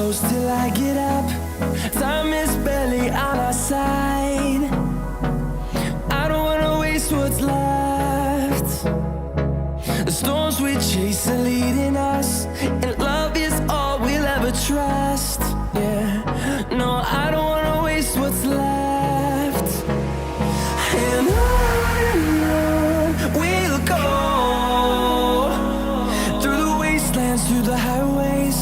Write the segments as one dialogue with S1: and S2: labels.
S1: close till I get up. Time is barely on our side. I don't wanna waste what's left. The storms we chase are leading us, and love is all we'll ever trust. Yeah, no, I don't wanna waste what's left. And on we'll go, through the wastelands, through the highways,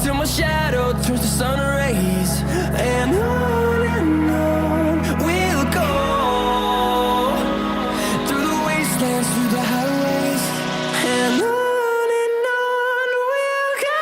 S1: till my shadow turns to sun rays. And on we'll go, through the wastelands, through the highways, and on we'll go.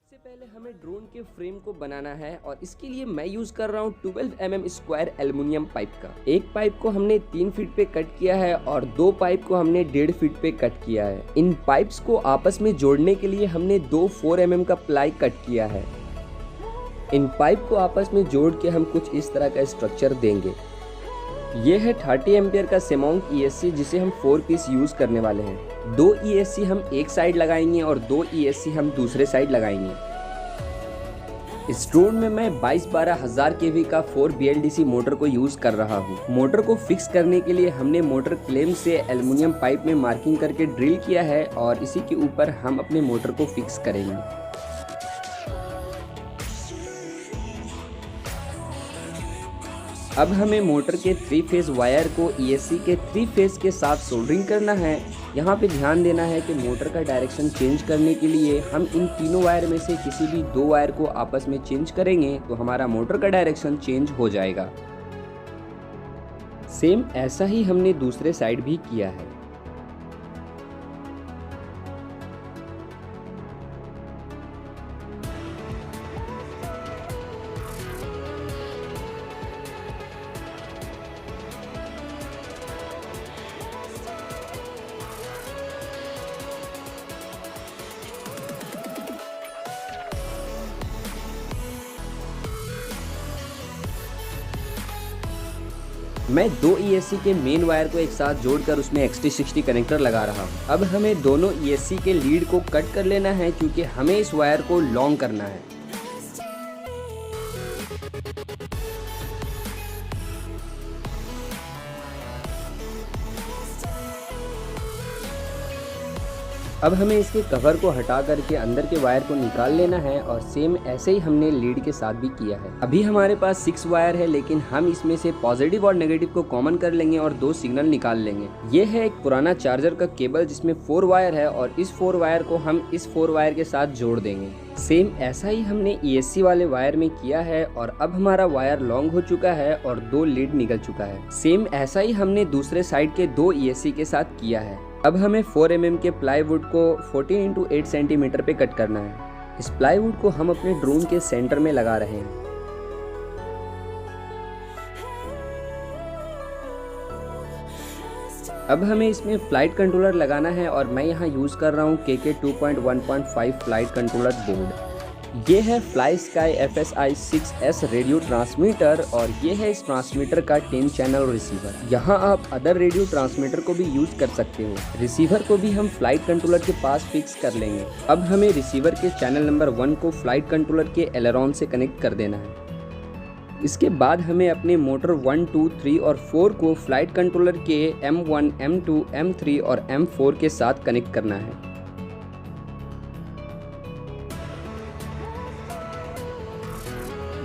S2: सबसे पहले हमें drone के frame को बनाना है और इसके लिए मैं यूज कर रहा हूँ 12 mm स्क्वायर एल्युमिनियम पाइप का। एक पाइप को हमने 3 फीट पे कट किया है और 2 पाइप को हमने 1.5 फीट पे कट किया है। इन पाइप्स को आपस में जोड़ने के लिए हमने 2 4 mm का प्लाई कट किया है। इन पाइप को आपस में जोड़ के हम कुछ इस तरह का स्ट्रक्चर देंगे। ये है 30 एम्पियर का सेमोंग ESC जिसे हम 4 पीस यूज करने वाले हैं। 2 ESC हम एक साइड लगाएंगे और 2 ESC हम दूसरे साइड लगाएंगे। इस ड्रोन में मैं 22-12 kV का 4 BLDC मोटर को यूज कर रहा हूँ। मोटर को फिक्स करने के लिए हमने मोटर क्लेम से एल्युमिनियम पाइप में मार्किंग करके ड्रिल किया है और इसी के ऊपर हम अपने मोटर को फिक्स करेंगे। अब हमें मोटर के 3 फेज वायर को ESC के 3 फेज के साथ सोल्डरिंग करना है। यहाँ पे ध्यान देना है कि मोटर का डायरेक्शन चेंज करने के लिए हम इन तीनों वायर में से किसी भी 2 वायर को आपस में चेंज करेंगे तो हमारा मोटर का डायरेक्शन चेंज हो जाएगा। सेम ऐसा ही हमने दूसरे साइड भी किया है। मैं 2 ESC के मेन वायर को एक साथ जोड़कर उसमें XT60 कनेक्टर लगा रहा हूँ। अब हमें दोनों ESC के लीड को कट कर लेना है क्योंकि हमें इस वायर को लॉन्ग करना है। अब हमें इसके कवर को हटा करके अंदर के वायर को निकाल लेना है और सेम ऐसे ही हमने लीड के साथ भी किया है। अभी हमारे पास 6 वायर है लेकिन हम इसमें से पॉजिटिव और नेगेटिव को कॉमन कर लेंगे और 2 सिग्नल निकाल लेंगे। ये है एक पुराना चार्जर का केबल जिसमें 4 वायर है और इस 4 वायर को हम इस 4 वायर के साथ जोड़ देंगे। सेम ऐसा ही हमने ESC वाले वायर में किया है और अब हमारा वायर लॉन्ग हो चुका है और 2 लीड निकल चुका है। सेम ऐसा ही हमने दूसरे साइड के 2 ESC के साथ किया है। अब हमें 4 mm के प्लाईवुड को 14 × 8 सेंटीमीटर पे कट करना है। इस प्लाईवुड को हम अपने ड्रोन के सेंटर में लगा रहे हैं। अब हमें इसमें फ्लाइट कंट्रोलर लगाना है और मैं यहाँ यूज कर रहा हूँ KK 2.1.5 फ्लाइट कंट्रोलर बोर्ड। ये है fly sky FSI 6S radio transmitter और ये है इस ट्रांसमीटर का 10 चैनल रिसीवर। यहाँ आप अदर रेडियो ट्रांसमीटर को भी यूज कर सकते हो। रिसीवर को भी हम फ्लाइट कंट्रोलर के पास फिक्स कर लेंगे। अब हमें रिसीवर के चैनल नंबर 1 को फ्लाइट कंट्रोलर के एलेरॉन से कनेक्ट कर देना है। इसके बाद हमें अपने मोटर 1, 2, 3 और 4 को फ्लाइट कंट्रोलर के M1, M2, M3 और M4 के साथ कनेक्ट करना है।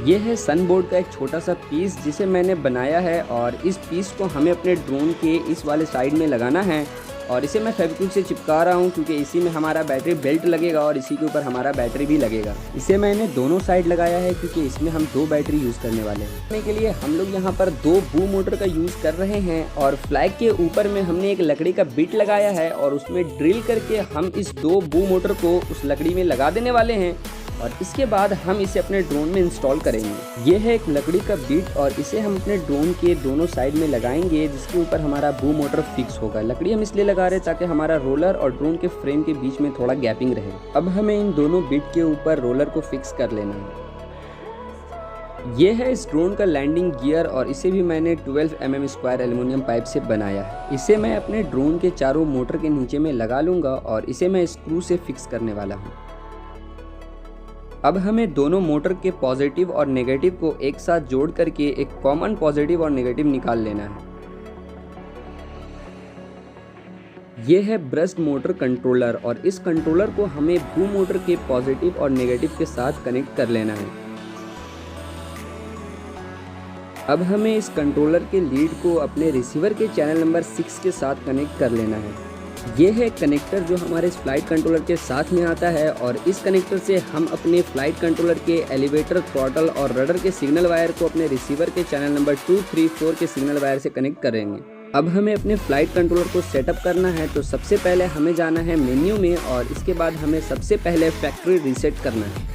S2: ये है सन बोर्ड का एक छोटा सा पीस जिसे मैंने बनाया है और इस पीस को हमें अपने ड्रोन के इस वाले साइड में लगाना है और इसे मैं फेविक्विक से चिपका रहा हूँ क्योंकि इसी में हमारा बैटरी बेल्ट लगेगा और इसी के ऊपर हमारा बैटरी भी लगेगा। इसे मैंने दोनों साइड लगाया है क्योंकि इसमें हम 2 बैटरी यूज़ करने वाले हैं। करने के लिए हम लोग यहाँ पर 2 बू मोटर का यूज़ कर रहे हैं और फ्लैग के ऊपर में हमने एक लकड़ी का बिट लगाया है और उसमें ड्रिल करके हम इस 2 बू मोटर को उस लकड़ी में लगा देने वाले हैं और इसके बाद हम इसे अपने ड्रोन में इंस्टॉल करेंगे। ये है एक लकड़ी का बिट और इसे हम अपने ड्रोन के दोनों साइड में लगाएंगे, जिसके ऊपर हमारा बूम मोटर फिक्स होगा। लकड़ी हम इसलिए लगा रहे हैं ताकि हमारा रोलर और ड्रोन के फ्रेम के बीच में थोड़ा गैपिंग रहे। अब हमें इन दोनों बिट के ऊपर रोलर को फिक्स कर लेना है। ये है इस ड्रोन का लैंडिंग गियर और इसे भी मैंने 12 mm स्क्वायर एल्युमिनियम पाइप से बनाया है। इसे मैं अपने ड्रोन के चारों मोटर के नीचे में लगा लूँगा और इसे मैं स्क्रू से फिक्स करने वाला हूँ। अब हमें दोनों मोटर के पॉजिटिव और नेगेटिव को एक साथ जोड़ करके एक कॉमन पॉजिटिव और नेगेटिव निकाल लेना है। ये है ब्रस्ट मोटर कंट्रोलर और इस कंट्रोलर को हमें बूम मोटर के पॉजिटिव और नेगेटिव के साथ कनेक्ट कर लेना है। अब हमें इस कंट्रोलर के लीड को अपने रिसीवर के चैनल नंबर 6 के साथ कनेक्ट कर लेना है। ये है कनेक्टर जो हमारे इस फ्लाइट कंट्रोलर के साथ में आता है और इस कनेक्टर से हम अपने फ्लाइट कंट्रोलर के एलिवेटर, थ्रॉटल और रडर के सिग्नल वायर को अपने रिसीवर के चैनल नंबर 2, 3, 4 के सिग्नल वायर से कनेक्ट करेंगे। अब हमें अपने फ्लाइट कंट्रोलर को सेटअप करना है, तो सबसे पहले हमें जाना है मेन्यू में और इसके बाद हमें सबसे पहले फैक्ट्री रीसेट करना है।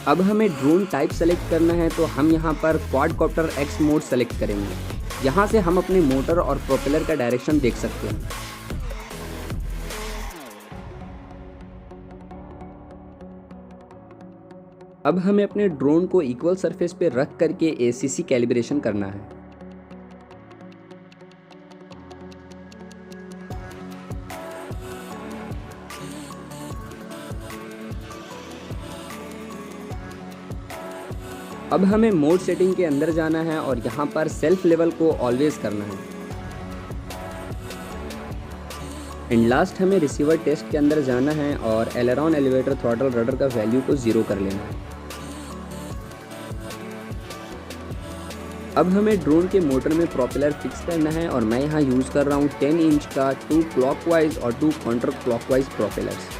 S2: अब हमें ड्रोन टाइप सेलेक्ट करना है, तो हम यहाँ पर क्वाडकॉप्टर X मोड सेलेक्ट करेंगे। यहाँ से हम अपने मोटर और प्रोपेलर का डायरेक्शन देख सकते हैं। अब हमें अपने ड्रोन को इक्वल सरफेस पे रख करके ACC कैलिब्रेशन करना है। अब हमें मोड सेटिंग के अंदर जाना है और यहाँ पर सेल्फ लेवल को ऑलवेज करना है। एंड लास्ट हमें रिसीवर टेस्ट के अंदर जाना है और एलेरॉन, एलिवेटर, थ्रॉटल, रडर का वैल्यू को 0 कर लेना है। अब हमें ड्रोन के मोटर में प्रोपेलर फिक्स करना है और मैं यहाँ यूज़ कर रहा हूँ 10 इंच का 2 क्लॉकवाइज और 2 काउंटर क्लॉकवाइज प्रोपेलर्स।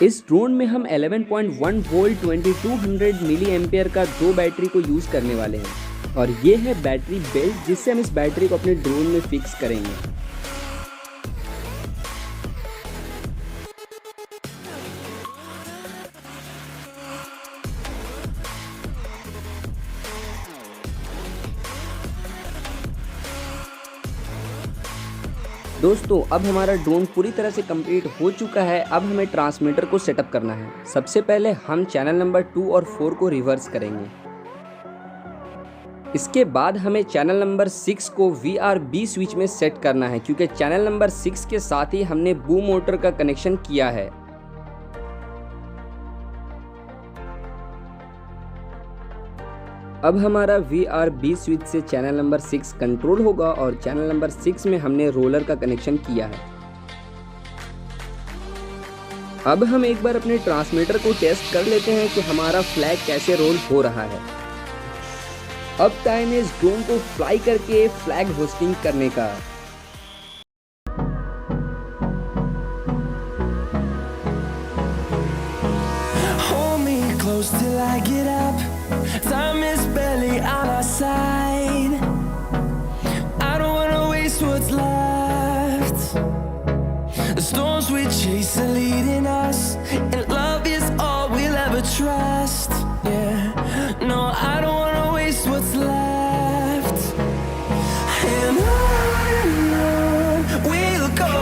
S2: इस ड्रोन में हम 11.1 वोल्ट 2200 मिली एम्पियर का 2 बैटरी को यूज़ करने वाले हैं और ये है बैटरी बेल्ट, जिससे हम इस बैटरी को अपने ड्रोन में फिक्स करेंगे। दोस्तों, अब हमारा ड्रोन पूरी तरह से कंप्लीट हो चुका है। अब हमें ट्रांसमीटर को सेटअप करना है। सबसे पहले हम चैनल नंबर 2 और 4 को रिवर्स करेंगे। इसके बाद हमें चैनल नंबर 6 को VRB स्विच में सेट करना है, क्योंकि चैनल नंबर 6 के साथ ही हमने बूम मोटर का कनेक्शन किया है। अब हमारा VRB स्विच से चैनल नंबर 6 कंट्रोल होगा और चैनल नंबर 6 में हमने रोलर का कनेक्शन किया है। अब हम एक बार अपने ट्रांसमीटर को टेस्ट कर लेते हैं कि हमारा फ्लैग कैसे रोल हो रहा है। अब टाइम है इस ड्रोन को फ्लाई करके फ्लैग होस्टिंग करने का।
S1: Hold me close till I get up. Time is barely on our side. I don't wanna waste what's left. The storms we chase are leading us, and love is all we'll ever trust. Yeah, no, I don't wanna waste what's left. And on we'll go,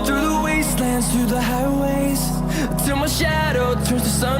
S1: through the wastelands, through the highways, till my shadow turns to sun